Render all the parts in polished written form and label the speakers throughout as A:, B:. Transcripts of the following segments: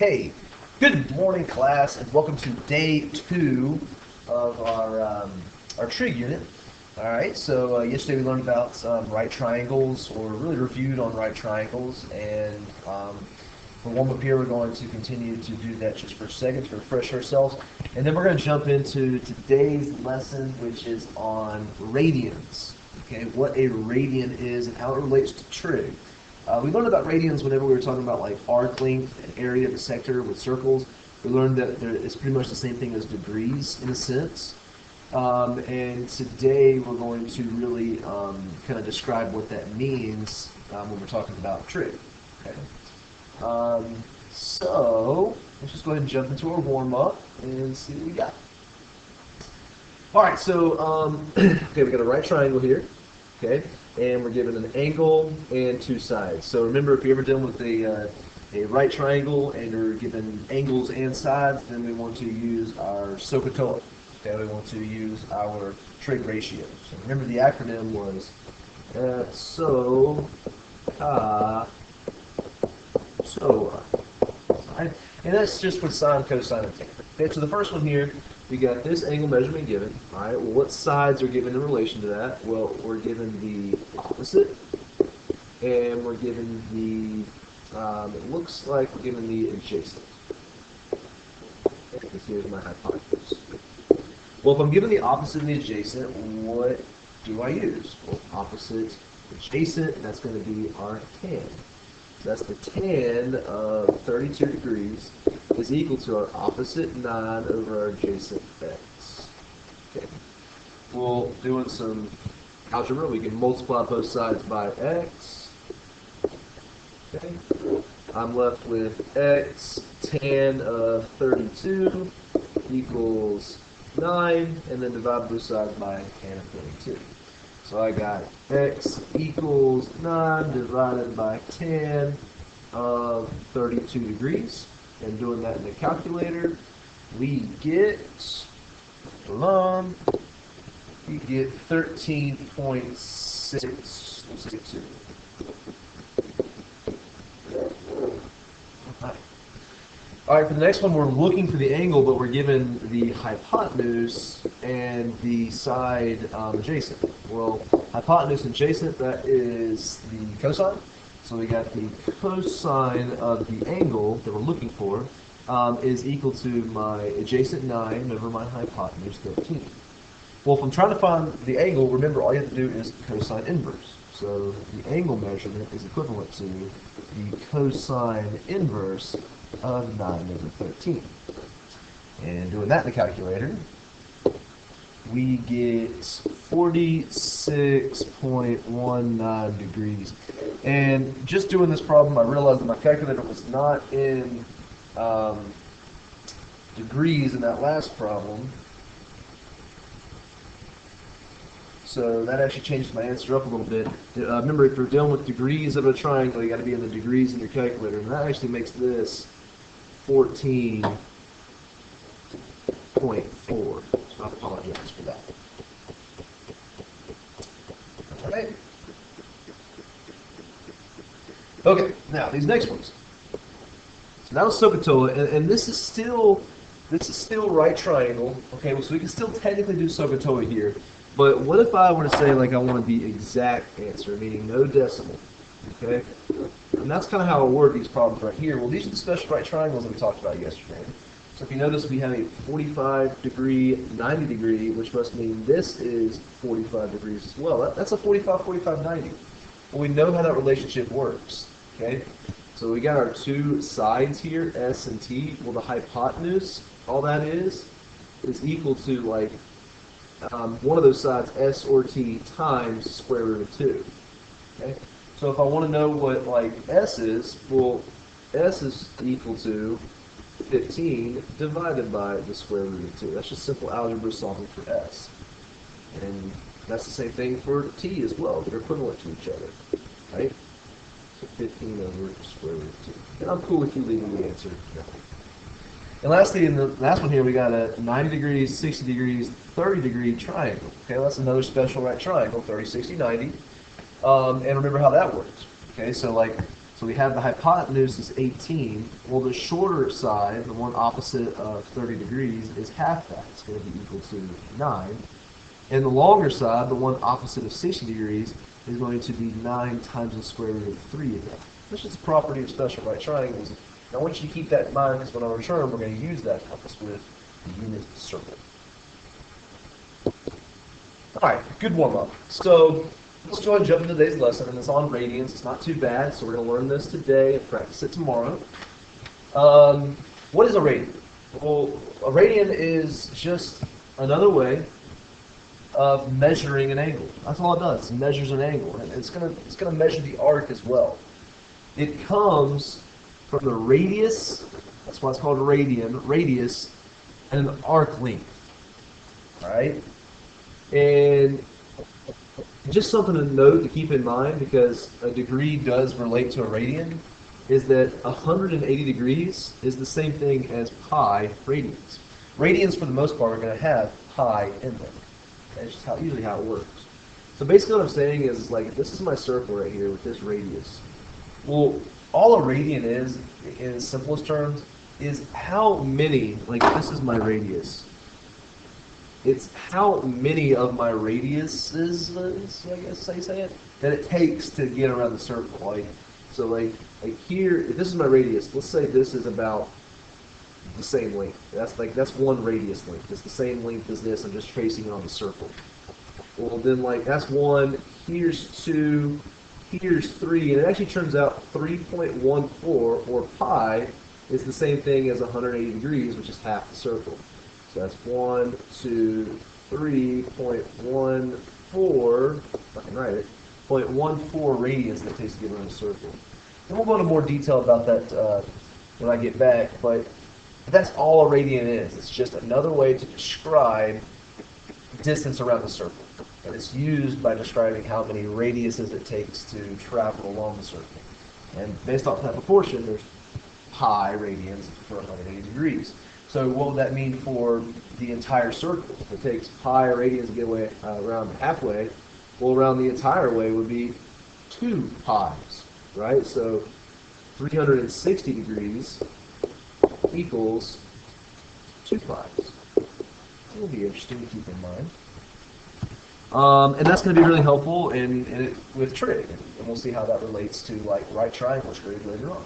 A: Okay, good morning, class, and welcome to day 2 of our trig unit. All right, so yesterday we learned about right triangles, or really reviewed on right triangles, and for warm up here, we're going to continue to do that just for a second to refresh ourselves, and then we're going to jump into today's lesson, which is on radians. Okay, what a radian is and how it relates to trig. We learned about radians whenever we were talking about like arc length and area of a sector with circles. We learned that it's pretty much the same thing as degrees in a sense. And today we're going to really kind of describe what that means when we're talking about trig. Okay. So let's just go ahead and jump into our warm up and see what we got. All right, so okay, we got a right triangle here. Okay, and we're given an angle and two sides. So remember, if you're ever dealing with a right triangle and you're given angles and sides, then we want to use our SOHCAHTOA. Okay, we want to use our trig ratio. So remember, the acronym was SOHCAHTOA. Right? And that's just for sine, cosine, and tan. Okay, so the first one here, we got this angle measurement given. All right, well, what sides are given in relation to that? Well, we're given the opposite, and we're given the, it looks like we're given the adjacent. Okay, because here's my hypotenuse. Well, if I'm given the opposite and the adjacent, what do I use? Well, opposite, adjacent, that's going to be our tan. So that's the tan of 32 degrees is equal to our opposite 9 over our adjacent x. Okay. Well, doing some algebra, we can multiply both sides by x. Okay. I'm left with x tan of 32 equals 9, and then divide both sides by tan of 32. So I got x equals 9 divided by tan of 32 degrees. And doing that in the calculator, we get 13.662. All right, for the next one, we're looking for the angle, but we're given the hypotenuse and the side adjacent. Well, hypotenuse and adjacent, that is the cosine. So we got the cosine of the angle that we're looking for is equal to my adjacent 9 over my hypotenuse 13. Well, if I'm trying to find the angle, remember all you have to do is cosine inverse. So the angle measurement is equivalent to the cosine inverse of 9 over 13. And doing that in the calculator, we get 46.19 degrees. And just doing this problem, I realized that my calculator was not in degrees in that last problem. So that actually changes my answer up a little bit. Remember, if you're dealing with degrees of a triangle, you got to be in the degrees in your calculator. And that actually makes this 14.4. So I apologize for that. All right. Okay, now these next ones. So now it's SOHCAHTOA, and this is still right triangle. Okay, well, so we can still technically do SOHCAHTOA here. But what if I were to say, like, I want the exact answer, meaning no decimal? Okay, and that's kind of how I word these problems right here. Well, these are the special right triangles that we talked about yesterday. So if you notice, we have a 45 degree, 90 degree, which must mean this is 45 degrees as well. That's a 45, 45, 90. Well, we know how that relationship works. Okay, so we got our two sides here, S and T. Well, the hypotenuse, all that is equal to like one of those sides, S or T, times square root of 2. Okay, so if I want to know what like S is, well, S is equal to 15 divided by the square root of 2. That's just simple algebra solving for S. And that's the same thing for T as well. They're equivalent to each other, right? So 15 over square root of 2. And I'm cool with you leaving the answer. And lastly, in the last one here, we got a 90 degrees, 60 degrees, 30 degree triangle. Okay, well, that's another special right triangle, 30, 60, 90. And remember how that works. Okay, so So we have the hypotenuse is 18. Well, the shorter side, the one opposite of 30 degrees, is half that. It's going to be equal to 9. And the longer side, the one opposite of 60 degrees, is going to be 9 times the square root of 3 again. That's just a property of special right triangles. Now I want you to keep that in mind because when I return, we're going to use that compass with the unit circle. Alright, good warm-up. So let's go ahead and jump into today's lesson, and it's on radians. It's not too bad, so we're going to learn this today and practice it tomorrow. What is a radian? Well, a radian is just another way of measuring an angle. That's all it does. It measures an angle, and it's gonna measure the arc as well. It comes from the radius. That's why it's called a radian. Radius and an arc length. All right, and just something to note to keep in mind, because a degree does relate to a radian, is that 180 degrees is the same thing as pi radians. Radians, for the most part, are going to have pi in them. That's just usually how it works. So basically what I'm saying is like, this is my circle right here with this radius. Well, all a radian is, in its simplest terms, is how many, like this is my radius. It's how many of my radiuses, I guess I say it, that it takes to get around the circle. So like here, if this is my radius, let's say this is about the same length. That's one radius length. It's the same length as this. I'm just tracing it on the circle. Well, then that's 1. Here's 2. Here's 3, and it actually turns out 3.14 or pi is the same thing as 180 degrees, which is half the circle. So that's 1, 2, 3.14. If I can write it, 0.14 radians that it takes to get around a circle. And we'll go into more detail about that when I get back, but that's all a radian is. It's just another way to describe distance around the circle. And it's used by describing how many radiuses it takes to travel along the circle. And based off that proportion, there's pi radians for 180 degrees. So what would that mean for the entire circle? If it takes pi radians to get away around halfway, well, around the entire way would be 2 pi's, right? So 360 degrees equals 2 pi's. It'll be interesting to keep in mind. And that's going to be really helpful with trig, and we'll see how that relates to like right triangle trig later on.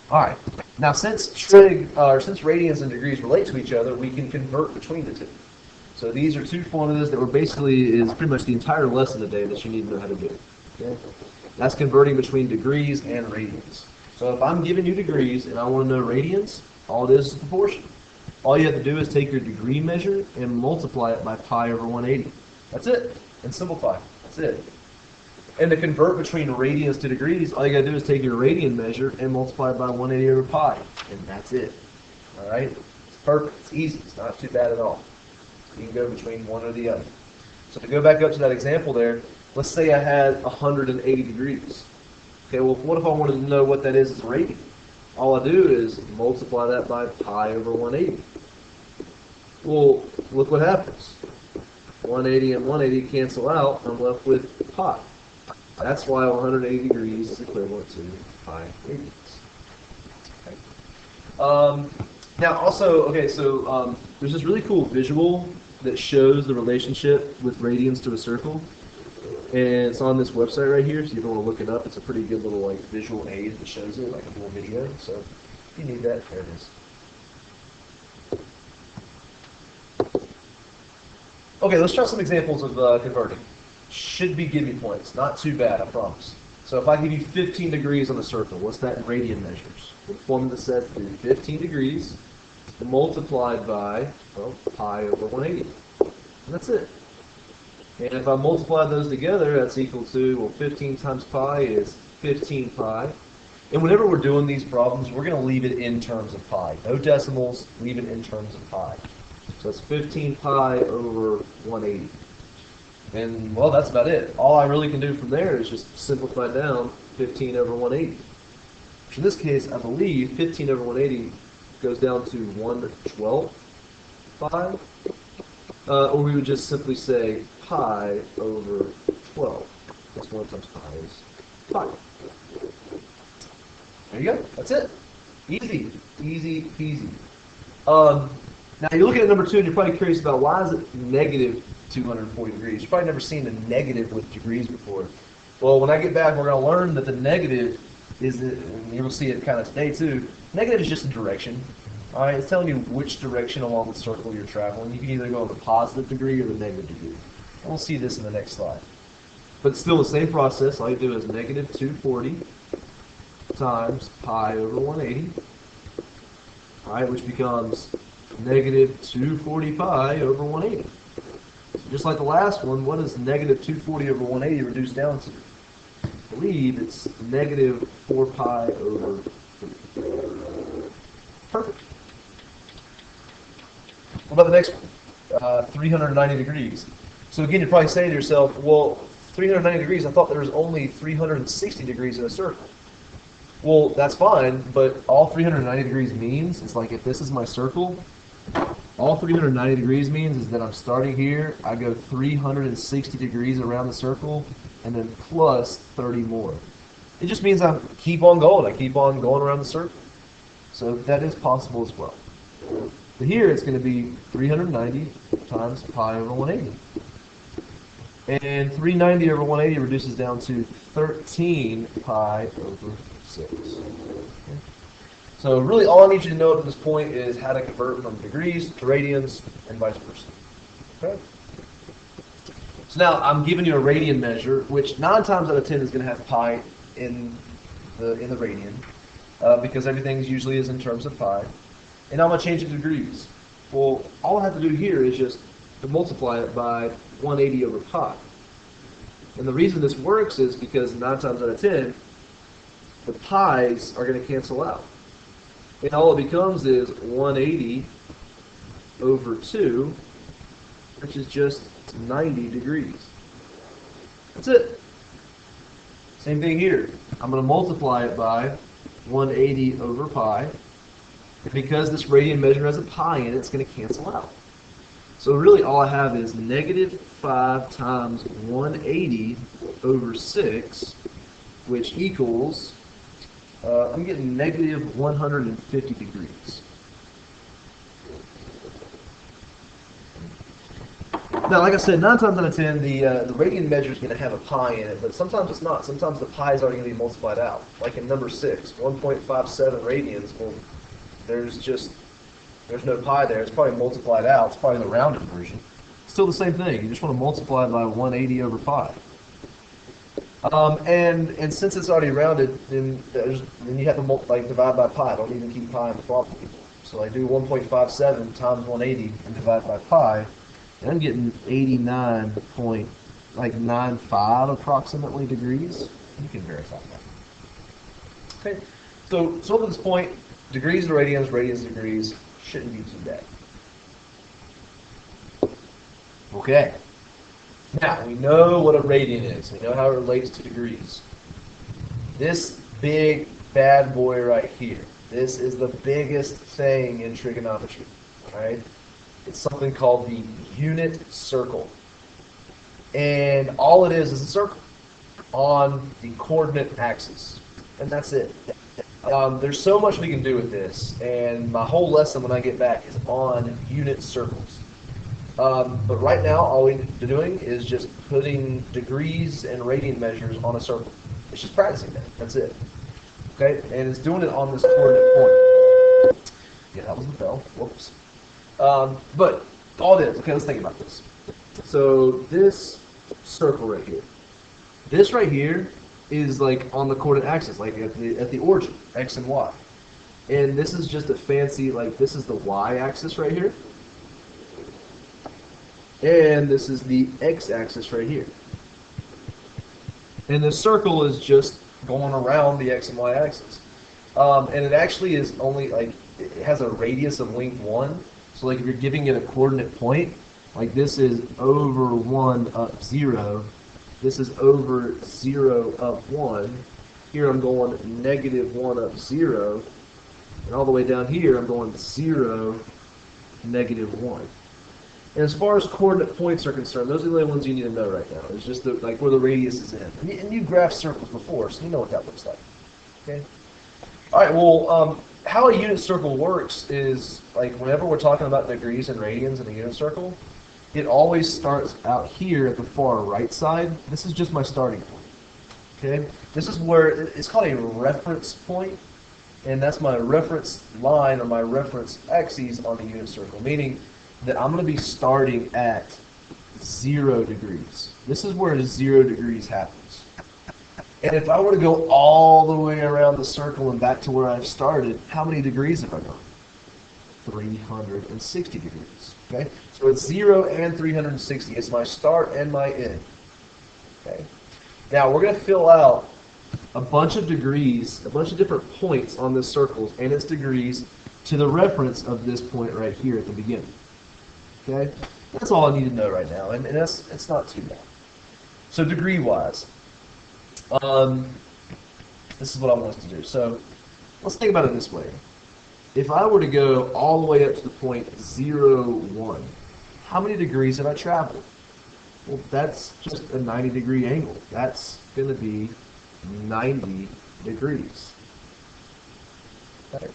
A: All right. Now, since radians and degrees relate to each other, we can convert between the two. So these are two formulas that is pretty much the entire lesson today that you need to know how to do. Okay? That's converting between degrees and radians. So if I'm giving you degrees and I want to know radians, all it is proportion. All you have to do is take your degree measure and multiply it by pi over 180. That's it. And simplify. That's it. And to convert between radians to degrees, all you got to do is take your radian measure and multiply it by 180 over pi. And that's it. All right? It's perfect. It's easy. It's not too bad at all. You can go between one or the other. So to go back up to that example there, let's say I had 180 degrees. Okay, well, what if I wanted to know what that is as a radian? All I do is multiply that by pi over 180. Well, look what happens. 180 and 180 cancel out. I'm left with pi. That's why 180 degrees is equivalent to pi radians. Okay. Now, also, okay, so there's this really cool visual that shows the relationship with radians to a circle. And it's on this website right here, so you don't want to look it up. It's a pretty good little like visual aid that shows it, like a little video. So if you need that, there it is. Okay, let's try some examples of converting. Should be give me points. Not too bad, I promise. So if I give you 15 degrees on a circle, what's that in radian measures? The formula says 15 degrees multiplied by, well, pi over 180. And that's it. And if I multiply those together, that's equal to, well, 15 times pi is 15 pi. And whenever we're doing these problems, we're going to leave it in terms of pi. No decimals, leave it in terms of pi. So it's 15 pi over 180. And, well, that's about it. All I really can do from there is just simplify down 15 over 180. Which in this case, I believe 15 over 180 goes down to 1/12 pi. Or we would just simply say pi over 12. That's 1 times pi is pi. There you go. That's it. Easy. Easy peasy. Now you're looking at number 2 and you're probably curious about why is it negative 240 degrees. You've probably never seen a negative with degrees before. Well, when I get back, we're going to learn that the negative is, and you'll see it kind of today too, negative is just a direction. All right, it's telling you which direction along the circle you're traveling. You can either go in the positive degree or the negative degree. And we'll see this in the next slide. But still the same process. All you do is negative 240 times pi over 180. All right, which becomes negative 240 pi over 180. So just like the last one, what is negative 240 over 180 reduced down to? I believe it's negative 4 pi over 3. Perfect. What about the next one? 390 degrees. So again, you're probably saying to yourself, well, 390 degrees, I thought there was only 360 degrees in a circle. Well, that's fine, but all 390 degrees means is like if this is my circle, all 390 degrees means is that I'm starting here, I go 360 degrees around the circle, and then plus 30 more. It just means I keep on going. I keep on going around the circle. So that is possible as well. But here it's going to be 390 times pi over 180. And 390 over 180 reduces down to 13 pi over 6. Okay. So really all I need you to know at this point is how to convert from degrees to radians and vice versa. Okay? So now I'm giving you a radian measure, which 9 times out of 10 is going to have pi in the radian, because everything usually is in terms of pi. And I'm going to change it to degrees. Well, all I have to do here is just to multiply it by 180 over pi. And the reason this works is because 9 times out of 10, the pi's are going to cancel out. And all it becomes is 180 over 2, which is just 90 degrees. That's it. Same thing here. I'm going to multiply it by 180 over pi. And because this radian measure has a pi in it, it's going to cancel out. So really all I have is negative 5 times 180 over 6, which equals, I'm getting negative 150 degrees. Now, like I said, 9 times out of 10, the radian measure is going to have a pi in it, but sometimes it's not. Sometimes the pi is already going to be multiplied out. Like in number 6, 1.57 radians, well, there's no pi there. It's probably multiplied out. It's probably the rounded version. Still the same thing. You just want to multiply it by 180 over pi. And since it's already rounded, then you have to divide by pi. Don't even keep pi in the problem. So I do 1.57 times 180 and divide by pi, and I'm getting 89.95 approximately degrees. You can verify that. Okay. So up to this point, degrees to radians, radians to degrees shouldn't be too bad. Okay. Now, we know what a radian is. We know how it relates to degrees. This big bad boy right here, this is the biggest thing in trigonometry, right? It's something called the unit circle. And all it is a circle on the coordinate axis. And that's it. There's so much we can do with this, and my whole lesson when I get back is on unit circles. But right now, all we're doing is just putting degrees and radian measures on a circle. It's just practicing that. That's it. Okay? And it's doing it on this coordinate point. Yeah, that was the bell. Whoops. But all it is, okay, let's think about this. So this circle right here. This right here is like on the coordinate axis, like at the origin, x and y. And this is just a fancy, like this is the y-axis right here. And this is the x-axis right here. And the circle is just going around the x and y-axis. And it actually is only like, it has a radius of length 1. So like if you're giving it a coordinate point, like this is over 1 up 0. This is over 0 up 1. Here I'm going negative 1 up 0. And all the way down here I'm going 0, negative 1. And as far as coordinate points are concerned, those are the only ones you need to know right now. It's just like where the radius is in. And you've graphed circles before, so you know what that looks like. Okay? All right, well, how a unit circle works is, like, whenever we're talking about degrees and radians in a unit circle, it always starts out here at the far right side. This is just my starting point, okay? This is where, it's called a reference point, and that's my reference line or my reference axis on the unit circle, meaning that I'm going to be starting at 0 degrees. This is where 0 degrees happens. And if I were to go all the way around the circle and back to where I started, how many degrees have I gone? 360 degrees. Okay? So it's 0 and 360. It's my start and my end. Okay? Now we're going to fill out a bunch of degrees, a bunch of different points on this circle and its degrees to the reference of this point right here at the beginning. Okay? That's all I need to know right now, and it's not too bad. So degree-wise, this is what I want us to do. So let's think about it this way. If I were to go all the way up to the point 0, 1, how many degrees have I traveled? Well, that's just a 90-degree angle. That's going to be 90 degrees. Okay.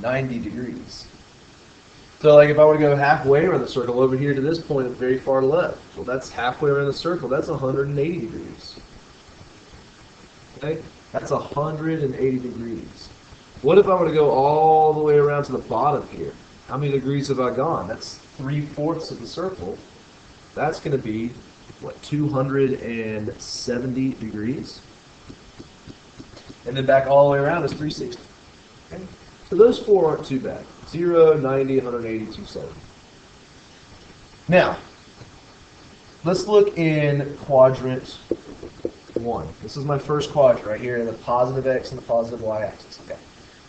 A: 90 degrees. So like if I were to go halfway around the circle over here to this point at the very far left, well, that's halfway around the circle. That's 180 degrees. Okay? That's 180 degrees. What if I were to go all the way around to the bottom here? How many degrees have I gone? That's 3/4 of the circle. That's going to be, what, 270 degrees? And then back all the way around is 360. Okay? So those four aren't too bad. 0, 90, 180, 270. Now, let's look in quadrant 1. This is my first quadrant right here in the positive x and the positive y axis. Okay.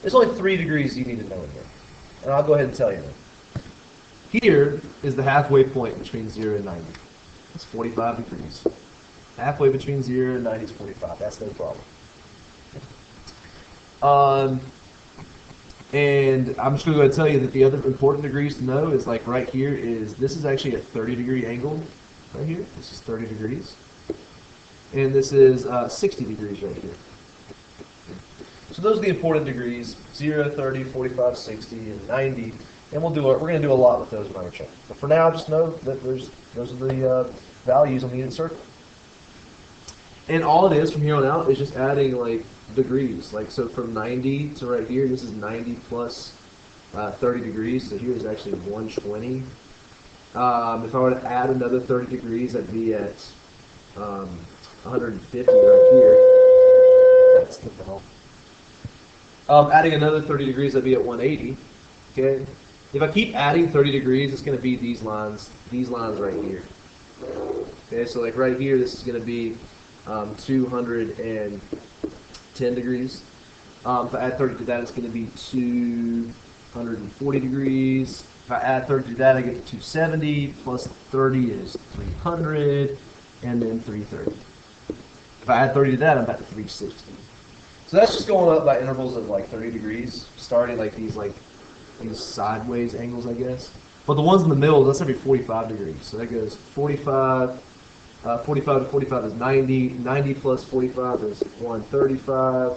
A: There's only 3 degrees you need to know in here. And I'll go ahead and tell you that. Here is the halfway point between 0 and 90. It's 45 degrees. Halfway between 0 and 90 is 45. That's no problem. And I'm just going to go ahead and tell you that the other important degrees to know is, like, right here is, this is actually a 30-degree angle right here. This is 30 degrees. And this is 60 degrees right here. So those are the important degrees: 0, 30, 45, 60, and 90. And we're going to do a lot with those in our chart. But for now, just know that those are the values on the unit circle. And all it is from here on out is just adding, like, degrees. Like, so from 90 to right here, this is 90 plus 30 degrees. So here is actually 120. If I were to add another 30 degrees, I'd be at 150 right here. That's the bell. Adding another 30 degrees, I'd be at 180. Okay. If I keep adding 30 degrees, it's going to be these lines right here. Okay, so like right here, this is going to be 210 degrees. If I add 30 to that, it's going to be 240 degrees. If I add 30 to that, I get to 270, plus 30 is 300, and then 330. If I add 30 to that, I'm back to 360. So that's just going up by intervals of like 30 degrees, starting like these sideways angles, I guess. But the ones in the middle, that's every 45 degrees. So that goes 45, 45 to 45 is 90, 90 plus 45 is 135,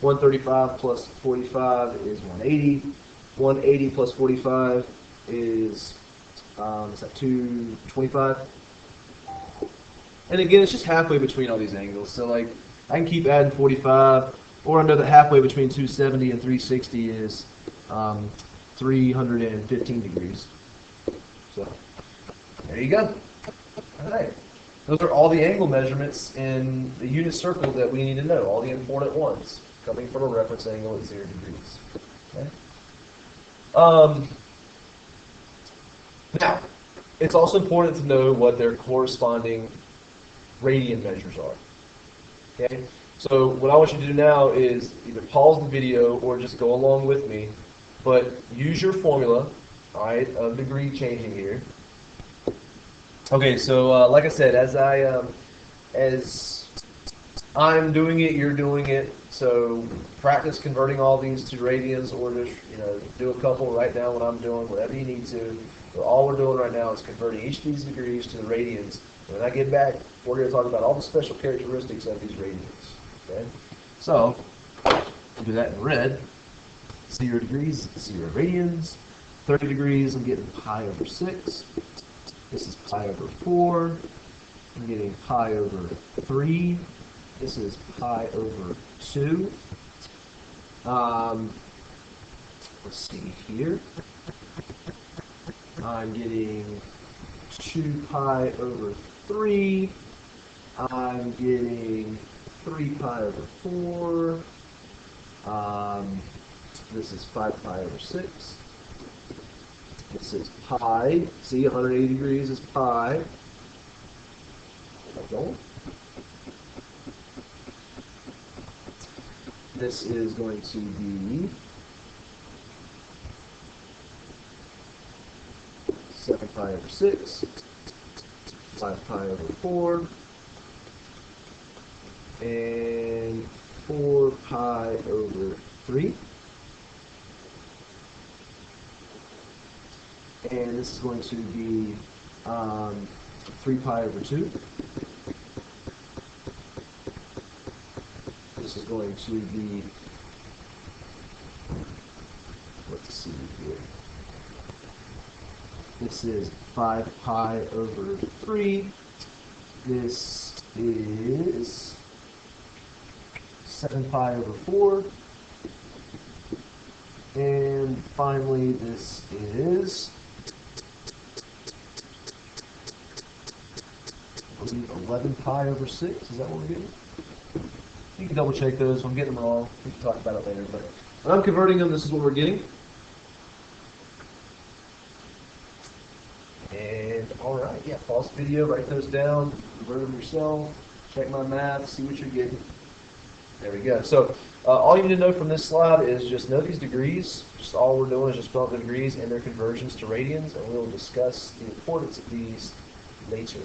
A: 135 plus 45 is 180, 180 plus 45 is that 225? And again, it's just halfway between all these angles. So like, I can keep adding 45, or I know that halfway between 270 and 360 is 315 degrees. So there you go. All right. Those are all the angle measurements in the unit circle that we need to know, all the important ones, coming from a reference angle at 0 degrees. Okay? Now, it's also important to know what their corresponding radian measures are. Okay? So what I want you to do now is either pause the video or just go along with me, but use your formula, all right, of degree changing here. Okay, so like I said, as I'm doing it, you're doing it. So practice converting all these to radians, or just do a couple, write down what I'm doing, whatever you need to. So all we're doing right now is converting each of these degrees to the radians. When I get back, we're going to talk about all the special characteristics of these radians. Okay, so Do that in red. 0 degrees, 0 radians. 30 degrees, I'm getting pi over 6. This is pi over 4. I'm getting pi over 3. This is pi over 2. Let's see here. I'm getting 2 pi over 3. I'm getting 3 pi over 4. This is 5 pi over 6. This is pi. See, 180 degrees is pi. Okay. This is going to be 7 pi over 6, 5 pi over 4, and 4 pi over 3. And this is going to be 3 pi over 2. This is going to be, let's see here. This is 5 pi over 3. This is 7 pi over 4. And finally, this is 11 pi over 6. Is that what we're getting? You can double check those. If I'm getting them wrong, we can talk about it later. But when I'm converting them, this is what we're getting. And all right, yeah, pause the video, write those down, convert them yourself, check my math, see what you're getting. There we go. So all you need to know from this slide is just know these degrees. Just all we're doing is just fill out the degrees and their conversions to radians, and we'll discuss the importance of these later.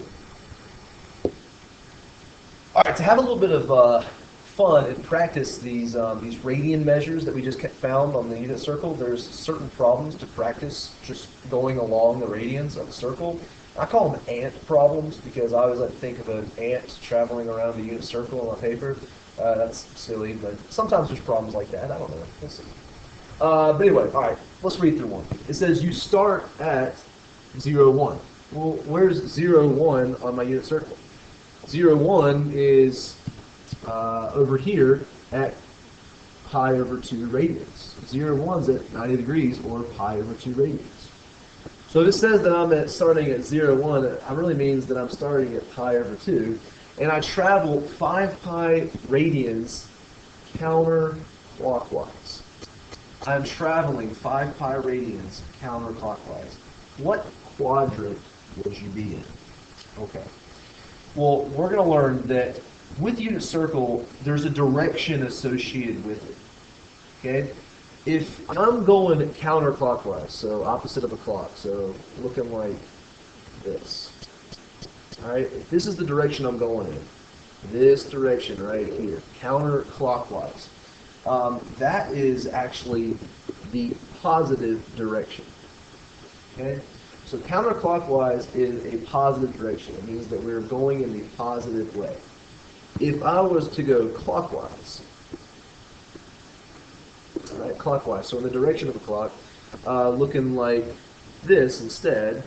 A: All right, to have a little bit of fun and practice these radian measures that we just found on the unit circle, there's certain problems to practice just going along the radians of a circle. I call them ant problems because I always like to think of an ant traveling around the unit circle on a paper. That's silly, but sometimes there's problems like that. I don't know. We'll see. But anyway, all right, let's read through one. It says you start at 0, 1. Well, where's 0, 1 on my unit circle? 0, 1 is over here at pi over 2 radians. 0, 1 is at 90 degrees or pi over 2 radians. So if it says that I'm starting at 0, 1, it really means that I'm starting at pi over 2. And I travel 5 pi radians counterclockwise. I'm traveling 5 pi radians counterclockwise. What quadrant would you be in? Okay. Well, we're going to learn that with unit circle, there's a direction associated with it. Okay? If I'm going counterclockwise, so opposite of a clock, so looking like this. All right, if this is the direction I'm going in, this direction right here, counterclockwise, that is actually the positive direction. Okay, so counterclockwise is a positive direction. It means that we're going in the positive way. If I was to go clockwise, all right, clockwise, so in the direction of the clock, looking like this instead,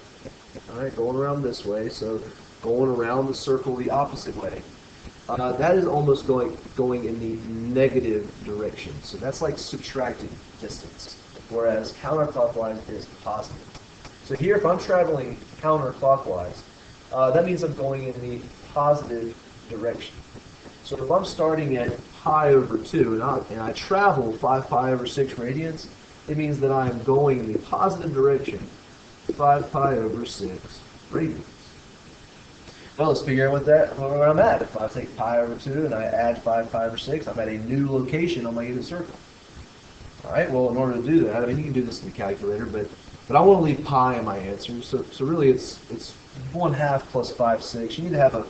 A: all right, going around this way, so going around the circle the opposite way. That is almost going in the negative direction. So that's like subtracting distance, whereas counterclockwise is positive. So here, if I'm traveling counterclockwise, that means I'm going in the positive direction. So if I'm starting at pi over 2 and I travel 5 pi over 6 radians, it means that I am going in the positive direction, 5 pi over 6 radians. Well, let's figure out where I'm at. If I take pi over 2 and I add 5 pi over 6, I'm at a new location on my unit circle. All right, well, in order to do that, I mean, you can do this in the calculator, but I want to leave pi in my answer. So really it's 1/2 plus 5, 6. You need to have a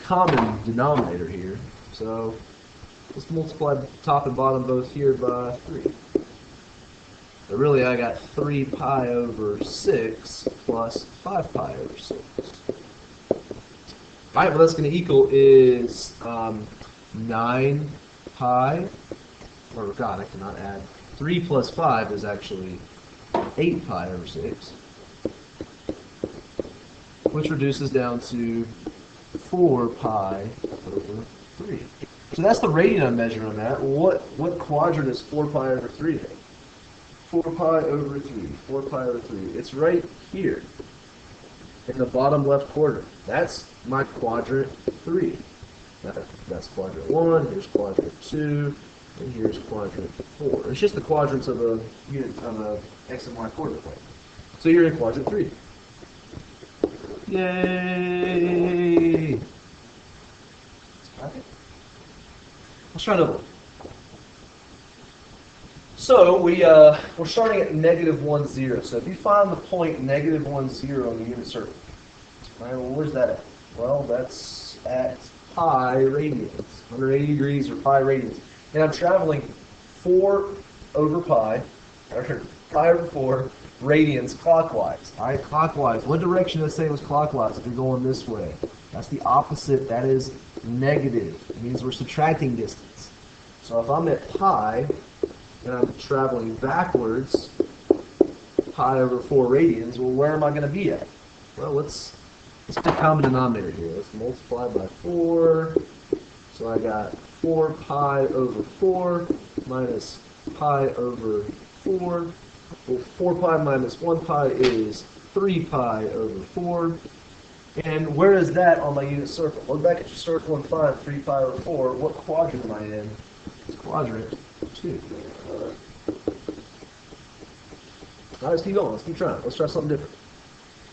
A: common denominator here. So let's multiply top and bottom both here by 3. So really, I got 3 pi over 6 plus 5 pi over 6. All right, what that's going to equal is 9 pi or God, I cannot add. 3 plus 5 is actually 8 pi over 6, which reduces down to 4 pi over 3. So that's the radian I'm measuring on that. What quadrant is 4 pi over 3 in? 4 pi over 3, 4 pi over 3. It's right here in the bottom left quadrant. That's my quadrant 3. That's quadrant 1, here's quadrant 2, and here's quadrant 4. It's just the quadrants of a unit on a x and y coordinate plane. So you're in quadrant 3. Yay! Let's try another one. So we're starting at negative 1, 0. So if you find the point negative 1, 0 on the unit circle, all right, well, where's that at? Well, that's at pi radians, 180 degrees or pi radians. And I'm traveling 4 over pi, or pi over 4 radians clockwise. All right, clockwise. What direction did I say was clockwise if you're going this way? That's the opposite. That is negative. It means we're subtracting distance. So if I'm at pi, and I'm traveling backwards, pi over 4 radians, well, where am I going to be at? Well, let's put a common denominator here. Let's multiply by 4. So I got 4 pi over 4 minus pi over 4. Well, 4 pi minus 1 pi is 3 pi over 4. And where is that on my unit circle? Look back at your circle and find 3 pi over 4. What quadrant am I in? It's quadrant 2. All right, let's keep going. Let's keep trying. Let's try something different.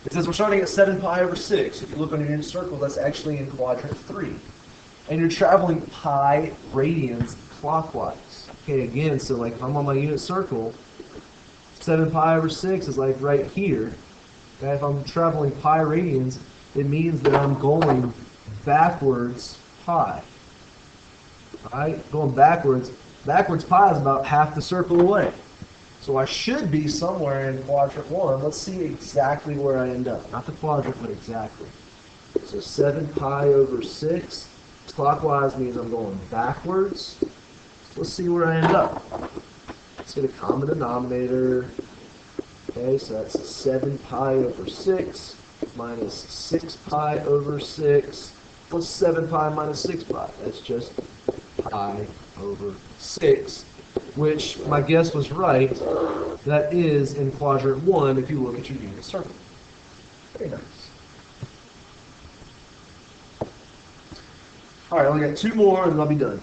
A: It says we're starting at 7 pi over 6. If you look on your unit circle, that's actually in quadrant 3. And you're traveling pi radians clockwise. Okay, again, so like if I'm on my unit circle, 7 pi over 6 is like right here. Okay, if I'm traveling pi radians, it means that I'm going backwards pi. All right, going backwards. Backwards pi is about half the circle away. So I should be somewhere in quadrant 1. Let's see exactly where I end up. Not the quadrant, but exactly. So 7 pi over 6. Clockwise means I'm going backwards. Let's see where I end up. Let's get a common denominator. Okay, so that's 7 pi over 6 minus 6 pi over 6. What's 7 pi minus 6 pi? That's just pi over 6, which my guess was right. That is in quadrant 1 if you look at your unit circle. Very nice. All right, I only got 2 more and then I'll be done.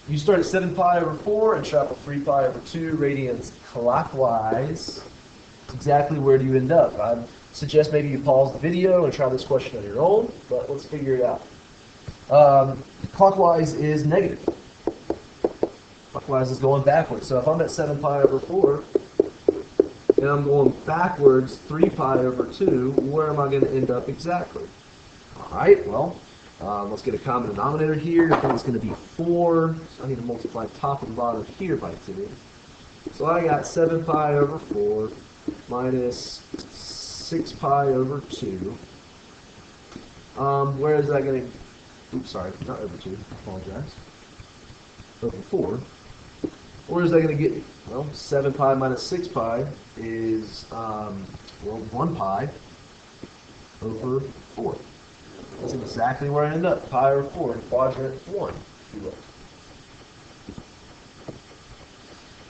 A: You start at 7 pi over 4 and travel 3 pi over 2 radians clockwise. Exactly where do you end up? I'd suggest maybe you pause the video and try this question on your own, but let's figure it out. Clockwise is negative. Clockwise is going backwards. So if I'm at 7 pi over 4 and I'm going backwards 3 pi over 2, where am I going to end up exactly? All right, well, let's get a common denominator here. I think it's going to be 4. So I need to multiply top and bottom here by 2. So I got 7 pi over 4 minus 6 pi over 2. Where is that going to... Oops, sorry, not over 2. I apologize. Over 4. Where is that going to get me? Well, 7 pi minus 6 pi is, well, 1 pi over 4. That's exactly where I end up, pi over 4 in quadrant 1, if you will.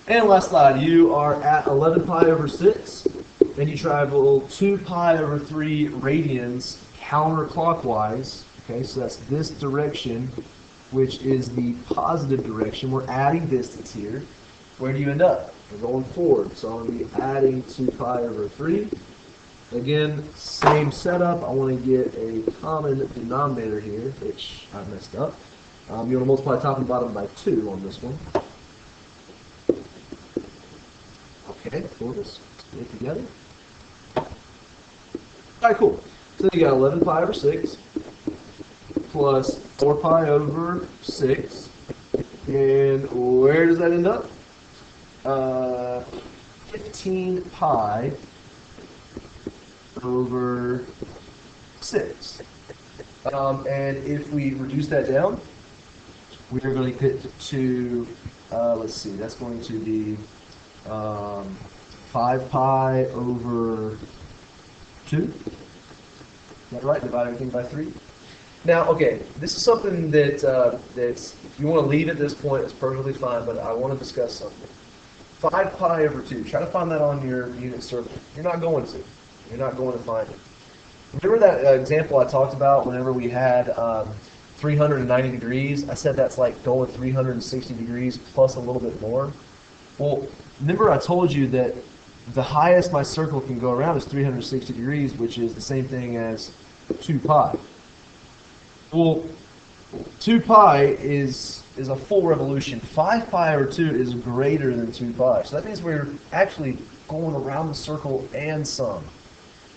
A: And last slide, you are at 11 pi over 6, and you travel 2 pi over 3 radians counterclockwise. Okay, so that's this direction, which is the positive direction. We're adding distance here. Where do you end up? We're going forward, so I'm going to be adding 2 pi over 3. Again, same setup. I want to get a common denominator here, which I messed up. You want to multiply top and bottom by 2 on this one. Okay, cool. Let's get it together. All right, cool. So you got 11 pi over 6 plus 4 pi over 6. And where does that end up? 15 pi over 6. And if we reduce that down, we are going to get to let's see, that's going to be 5 pi over 2. Is that right? Divide everything by 3. Now, okay, this is something that that's, if you want to leave at this point, it's perfectly fine, but I want to discuss something. 5 pi over 2. Try to find that on your unit circle. You're not going to. You're not going to find it. Remember that example I talked about whenever we had 390 degrees? I said that's like going 360 degrees plus a little bit more. Well, remember I told you that the highest my circle can go around is 360 degrees, which is the same thing as 2 pi. Well, 2 pi is a full revolution. 5 pi over 2 is greater than 2 pi. So that means we're actually going around the circle and some.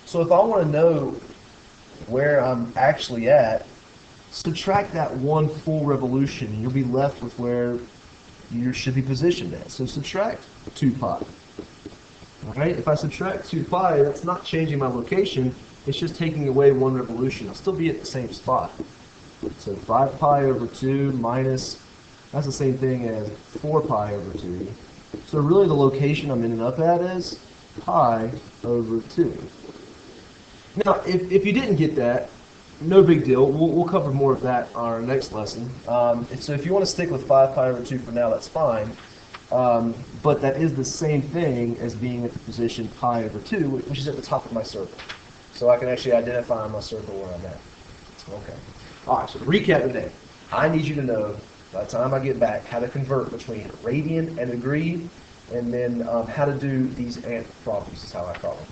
A: So if I want to know where I'm actually at, subtract that one full revolution, and you'll be left with where you should be positioned at. So subtract 2 pi. All right? If I subtract 2 pi, that's not changing my location. It's just taking away one revolution. I'll still be at the same spot. So 5 pi over 2 minus, that's the same thing as 4 pi over 2. So really the location I'm ending up at is pi over 2. Now, if you didn't get that, no big deal. We'll cover more of that on our next lesson. So if you want to stick with 5 pi over 2 for now, that's fine. But that is the same thing as being at the position pi over 2, which is at the top of my circle. So I can actually identify on my circle where I'm at. Okay. All right, so to recap today, I need you to know, by the time I get back, how to convert between radian and degree, and then how to do these ant problems is how I call them.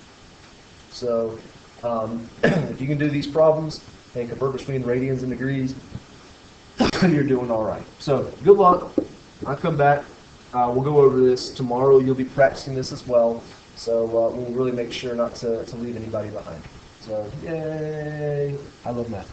A: So if you can do these problems and convert between radians and degrees, you're doing all right. So good luck. I'll come back. We'll go over this tomorrow. You'll be practicing this as well. So we'll really make sure not to leave anybody behind. So yay! I love math.